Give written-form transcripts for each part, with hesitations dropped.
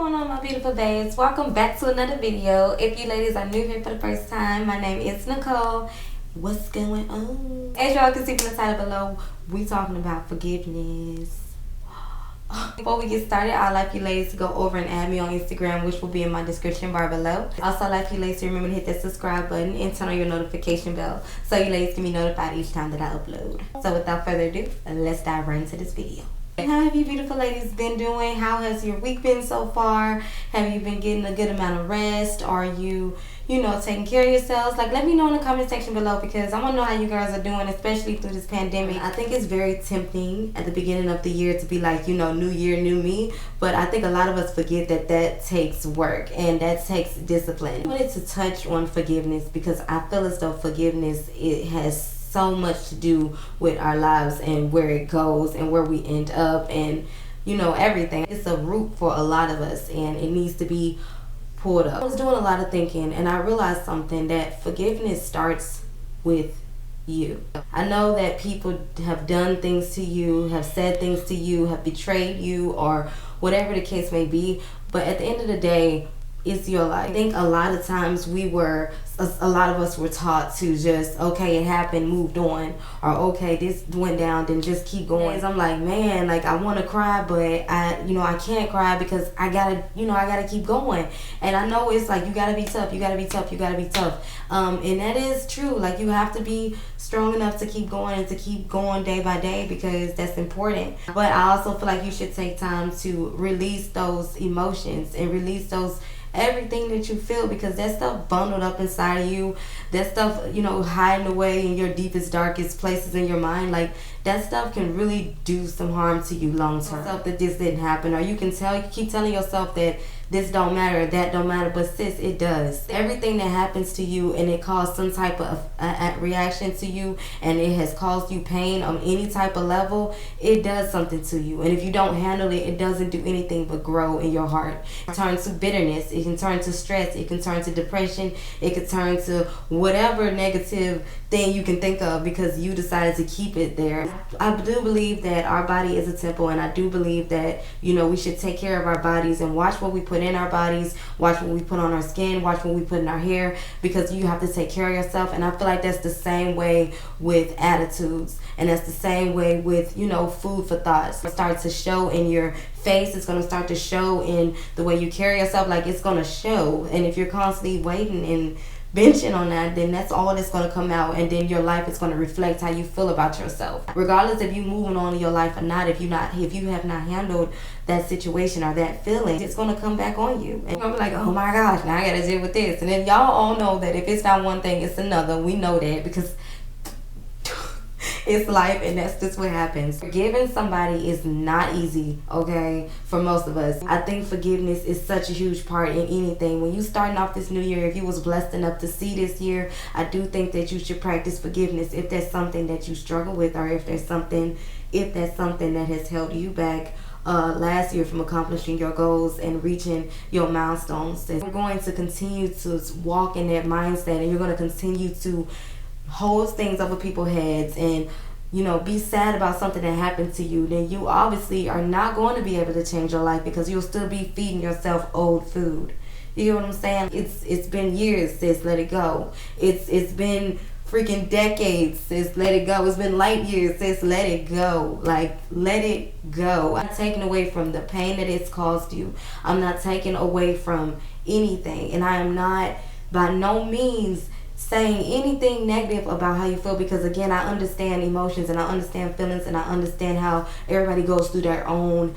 going on, my beautiful babes? Welcome back to another video. If you ladies are new here for the first time, my name is Nicole. What's going on? As y'all can see from the title below, we talking about forgiveness. Before we get started, I'd like you ladies to go over and add me on Instagram, which will be in my description bar below. Also, I'd like you ladies to remember to hit that subscribe button and turn on your notification bell so you ladies can be notified each time that I upload. So without further ado, let's dive right into this video. How have you beautiful ladies been doing? How has your week been so far? Have you been getting a good amount of rest? Are you taking care of yourselves? Like, let me know in the comment section below, because I want to know how you girls are doing, especially through this pandemic. I think it's very tempting at the beginning of the year to be like, new year, new me. But I think a lot of us forget that that takes work and that takes discipline. I wanted to touch on forgiveness because I feel as though forgiveness, it has so much to do with our lives and where it goes and where we end up and everything. It's a root for a lot of us and it needs to be pulled up. I was doing a lot of thinking and I realized something, that forgiveness starts with you. I know that people have done things to you, have said things to you, have betrayed you, or whatever the case may be, but at the end of the day, it's your life. I think a lot of times a lot of us were taught to just, okay, it happened, moved on, or okay, this went down, then just keep going. I'm like, man, like I want to cry, but I can't cry because I gotta keep going. And I know it's like, you gotta be tough, you gotta be tough, you gotta be tough. And that is true. Like, you have to be strong enough to keep going and to keep going day by day, because that's important. But I also feel like you should take time to release those emotions and release everything that you feel, because that stuff bundled up inside of you, that stuff hiding away in your deepest, darkest places in your mind, like that stuff can really do some harm to you long term. Stuff that this didn't happen, or you keep telling yourself that this don't matter, that don't matter, but sis, it does. Everything that happens to you and it caused some type of reaction to you, and it has caused you pain on any type of level, it does something to you. And if you don't handle it, it doesn't do anything but grow in your heart. It turns to bitterness, it can turn to stress, it can turn to depression, it can turn to whatever negative thing you can think of, because you decided to keep it there. I do believe that our body is a temple, and I do believe that we should take care of our bodies and watch what we put in our bodies, watch what we put on our skin, watch what we put in our hair, because you have to take care of yourself. And I feel like that's the same way with attitudes, and that's the same way with food for thoughts. It starts to show in your face, it's going to start to show in the way you carry yourself, like it's going to show. And if you're constantly waiting and benching on that, then that's all that's going to come out, and then your life is going to reflect how you feel about yourself, regardless if you moving on in your life or not. If you have not handled that situation or that feeling, it's going to come back on you, and you're going to be like, oh my gosh, now I got to deal with this. And then y'all all know that if it's not one thing, it's another. We know that because it's life, and that's just what happens. Forgiving somebody is not easy, okay, for most of us. I think forgiveness is such a huge part in anything. When you starting off this new year, if you was blessed enough to see this year, I do think that you should practice forgiveness if there's something that you struggle with, or if that's something that has held you back last year from accomplishing your goals and reaching your milestones. And you're going to continue to walk in that mindset, and you're going to continue to hold things over people's heads and be sad about something that happened to you, then you obviously are not going to be able to change your life, because you'll still be feeding yourself old food. You know what I'm saying? It's been years, sis, let it go. It's been freaking decades, sis, let it go. It's been light years, sis, let it go. Like, let it go. I'm not taking away from the pain that it's caused you. I'm not taking away from anything, and I am not by no means saying anything negative about how you feel, because again, I understand emotions and I understand feelings, and I understand how everybody goes through their own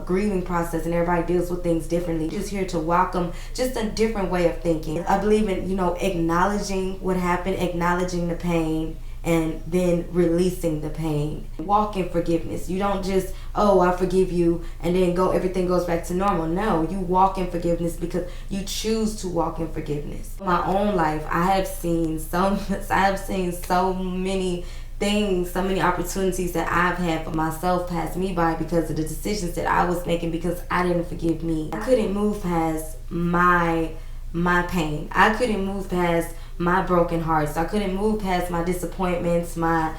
grieving process, and everybody deals with things differently. Just here to welcome just a different way of thinking. I believe in acknowledging what happened, acknowledging the pain, and then releasing the pain. Walk in forgiveness. You don't just, oh, I forgive you, and then everything goes back to normal. No, you walk in forgiveness because you choose to walk in forgiveness. In my own life, I have seen so many things, so many opportunities that I've had for myself pass me by because of the decisions that I was making, because I didn't forgive me. I couldn't move past my pain. I couldn't move past my broken hearts. I couldn't move past my disappointments, my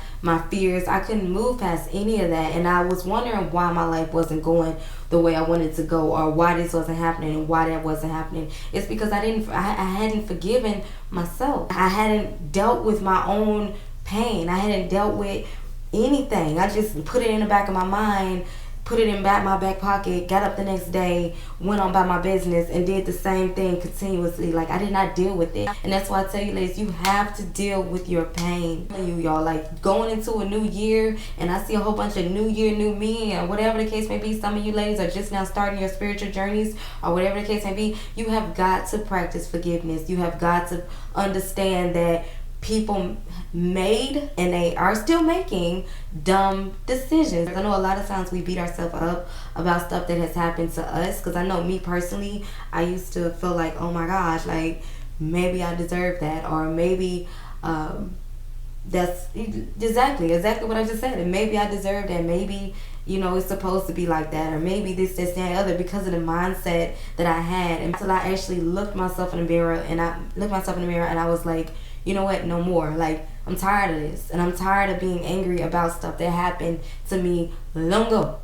fears. I couldn't move past any of that. And I was wondering why my life wasn't going the way I wanted to go, or why this wasn't happening and why that wasn't happening. It's because I hadn't forgiven myself. I hadn't dealt with my own pain. I hadn't dealt with anything. I just put it in the back of my mind, put it in my back pocket, got up the next day, went on by my business, and did the same thing continuously. Like, I did not deal with it. And that's why I tell you, ladies, you have to deal with your pain. Y'all, like, going into a new year, and I see a whole bunch of new year, new me, and whatever the case may be. Some of you ladies are just now starting your spiritual journeys, or whatever the case may be. You have got to practice forgiveness. You have got to understand that people made, and they are still making, dumb decisions. I know a lot of times we beat ourselves up about stuff that has happened to us, because I know me personally, I used to feel like, oh my gosh, like, maybe I deserve that, or maybe that's exactly what I just said, and maybe I deserve that, maybe, you know, it's supposed to be like that, or maybe this, and other, because of the mindset that I had. Until I actually looked myself in the mirror, and I was like, you know what, no more. Like, I'm tired of this, and I'm tired of being angry about stuff that happened to me long ago.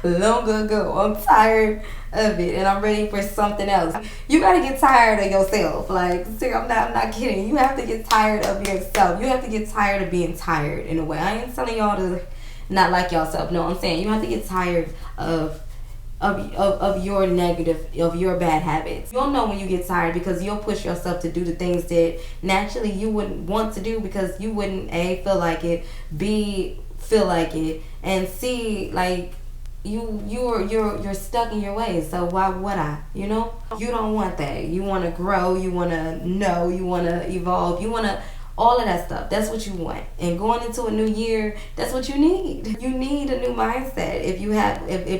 I'm tired of it, and I'm ready for something else. You gotta get tired of yourself. Like, I'm not kidding. You have to get tired of yourself. You have to get tired of being tired, in a way. I ain't telling y'all to not like yourself. No, I'm saying you have to get tired of your negative, of your bad habits. You'll know when you get tired, because you'll push yourself to do the things that naturally you wouldn't want to do, because you wouldn't A, feel like it, B, feel like it, and C, like, you're stuck in your ways. So why would I? You know, you don't want that. You want to grow, you want to know, you want to evolve, you want to all of that stuff. That's what you want. And going into a new year, that's what you need. You need a new mindset. If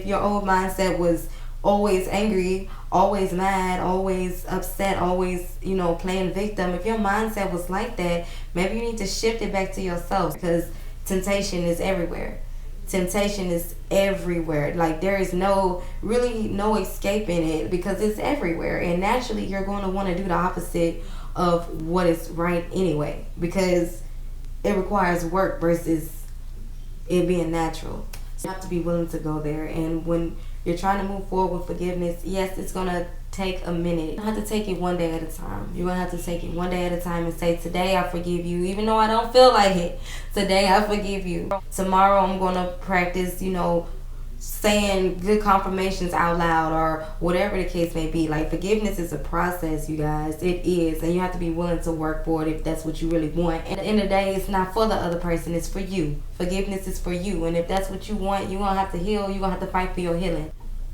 your old mindset was always angry, always mad, always upset, always, you know, playing victim, if your mindset was like that, maybe you need to shift it back to yourself, because temptation is everywhere. Temptation is everywhere. Like, there is no escaping it, because it's everywhere. And naturally, you're going to want to do the opposite of what is right anyway, because it requires work versus it being natural. So you have to be willing to go there. And when you're trying to move forward with forgiveness, yes, it's going to take a minute. You don't have to take it one day at a time. You're going to have to take it one day at a time and say, today I forgive you, even though I don't feel like it. Today I forgive you. Tomorrow I'm going to practice, you know, saying good confirmations out loud, or whatever the case may be. Like, forgiveness is a process, you guys. It is, and you have to be willing to work for it if that's what you really want. And at the end of the day, it's not for the other person, it's for you. Forgiveness is for you, and if that's what you want, you're gonna have to heal. You're gonna have to fight for your healing.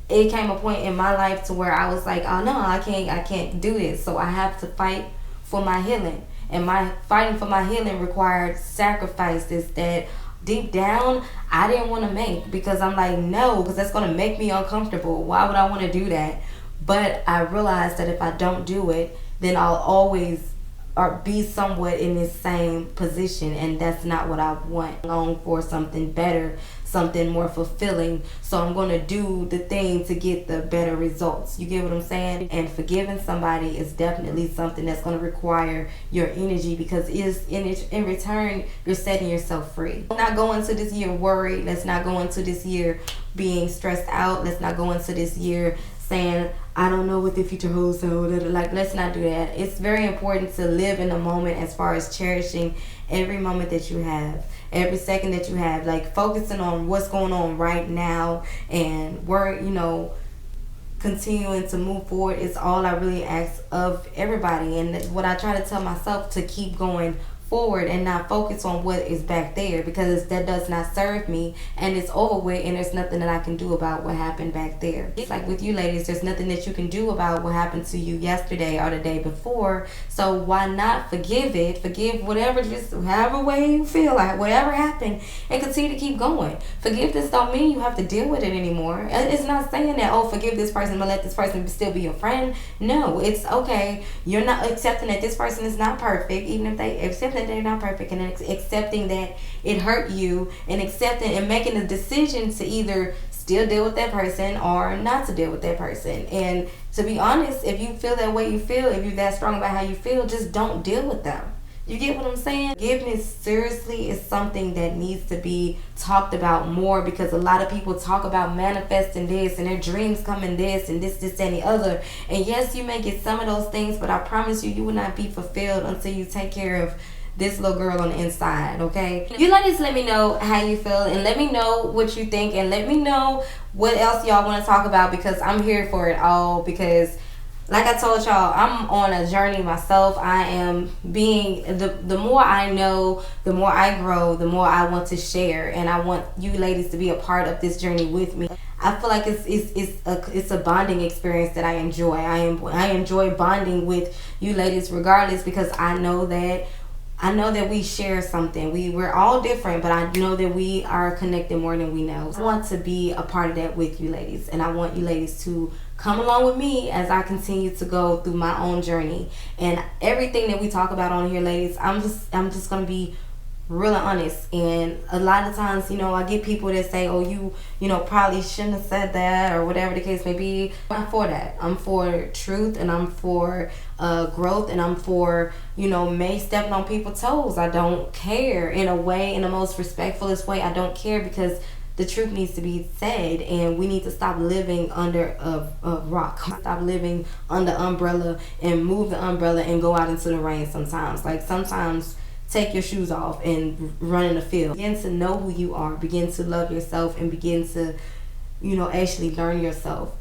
It came a point in my life to where I was like, oh no, I can't do this, so I have to fight for my healing. And my fighting for my healing required sacrifices that deep down I didn't want to make, because I'm like, no, because that's going to make me uncomfortable. Why would I want to do that? But I realized that if I don't do it, then I'll always be somewhat in this same position, and that's not what I want. I'm going for something better, something more fulfilling, so I'm going to do the thing to get the better results. You get what I'm saying? And forgiving somebody is definitely something that's going to require your energy, because in return you're setting yourself free. Let's not go into this year worried. Let's not go into this year being stressed out. Let's not go into this year saying, I don't know what the future holds, so like, let's not do that. It's very important to live in the moment, as far as cherishing every moment that you have, every second that you have, like focusing on what's going on right now, and work, you know, continuing to move forward is all I really ask of everybody. And what I try to tell myself, to keep going forward and not focus on what is back there, because that does not serve me, and it's over with, and there's nothing that I can do about what happened back there. It's like with you ladies, there's nothing that you can do about what happened to you yesterday or the day before, so why not forgive it? Forgive whatever, just however way you feel like, whatever happened, and continue to keep going. Forgiveness don't mean you have to deal with it anymore. It's not saying that, oh, forgive this person but let this person still be your friend. No, it's okay, you're not accepting that this person is not perfect, even if they accept that they're not perfect, and accepting that it hurt you, and accepting and making a decision to either still deal with that person or not to deal with that person. And to be honest, if you feel that way you feel, if you're that strong about how you feel, just don't deal with them. You get what I'm saying? Forgiveness seriously is something that needs to be talked about more, because a lot of people talk about manifesting this and their dreams coming this and this, and the other. And yes, you may get some of those things, but I promise you, you will not be fulfilled until you take care of this little girl on the inside, okay? You ladies, let me know how you feel, and let me know what you think, and let me know what else y'all want to talk about, because I'm here for it all. Because like I told y'all, I'm on a journey myself. I am being, the more I know, the more I grow, the more I want to share, and I want you ladies to be a part of this journey with me. I feel like it's a bonding experience that I enjoy. I enjoy bonding with you ladies regardless, because I know that we share something. We're all different, but I know that we are connected more than we know. I want to be a part of that with you ladies, and I want you ladies to come along with me as I continue to go through my own journey. And everything that we talk about on here, ladies, I'm just gonna be really honest. And a lot of times, you know, I get people that say, oh, you know, probably shouldn't have said that, or whatever the case may be. I'm for that. I'm for truth, and I'm for growth, and I'm for, you know, may stepping on people's toes. I don't care, in a way, in the most respectfulest way. I don't care, because the truth needs to be said, and we need to stop living under a rock. Stop living under umbrella, and move the umbrella and go out into the rain sometimes. Like, sometimes take your shoes off and run in the field. Begin to know who you are. Begin to love yourself, and begin to, you know, actually learn yourself.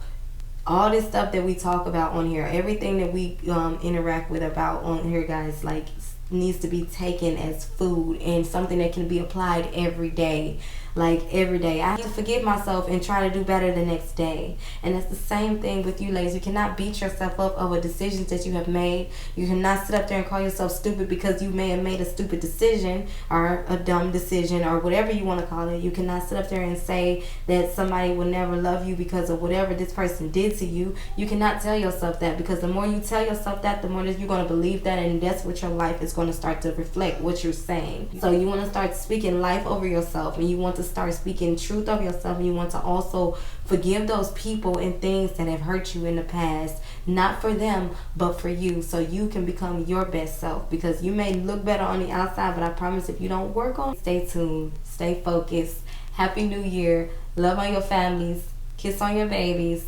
All this stuff that we talk about on here, everything that we interact with about on here, guys, like, needs to be taken as food and something that can be applied every day. Like, every day I have to forgive myself and try to do better the next day. And it's the same thing with you ladies. You cannot beat yourself up over decisions that you have made. You cannot sit up there and call yourself stupid because you may have made a stupid decision, or a dumb decision, or whatever you want to call it. You cannot sit up there and say that somebody will never love you because of whatever this person did to you. You cannot tell yourself that, because the more you tell yourself that, the more that you're going to believe that, and that's what your life is going to start to reflect, what you're saying. So you want to start speaking life over yourself, and you want to start speaking truth of yourself, and you want to also forgive those people and things that have hurt you in the past, not for them but for you, so you can become your best self. Because you may look better on the outside, but I promise if you don't work on it, stay tuned, stay focused. Happy New Year. Love on your families, kiss on your babies,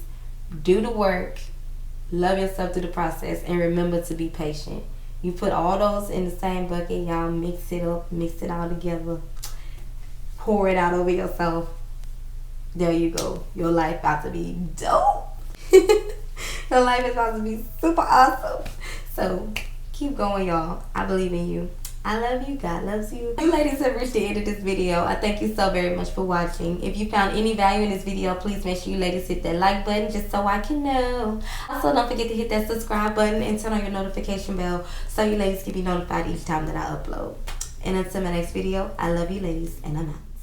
do the work, love yourself through the process, and remember to be patient. You put all those in the same bucket, y'all mix it up, mix it all together, pour it out over yourself. There you go. Your life about to be dope. Your life is about to be super awesome. So keep going, y'all. I believe in you. I love you. God loves you. You ladies have reached the end of this video. I thank you so very much for watching. If you found any value in this video, please make sure you ladies hit that like button just so I can know. Also, don't forget to hit that subscribe button and turn on your notification bell so you ladies can be notified each time that I upload. And until my next video, I love you ladies, and I'm out.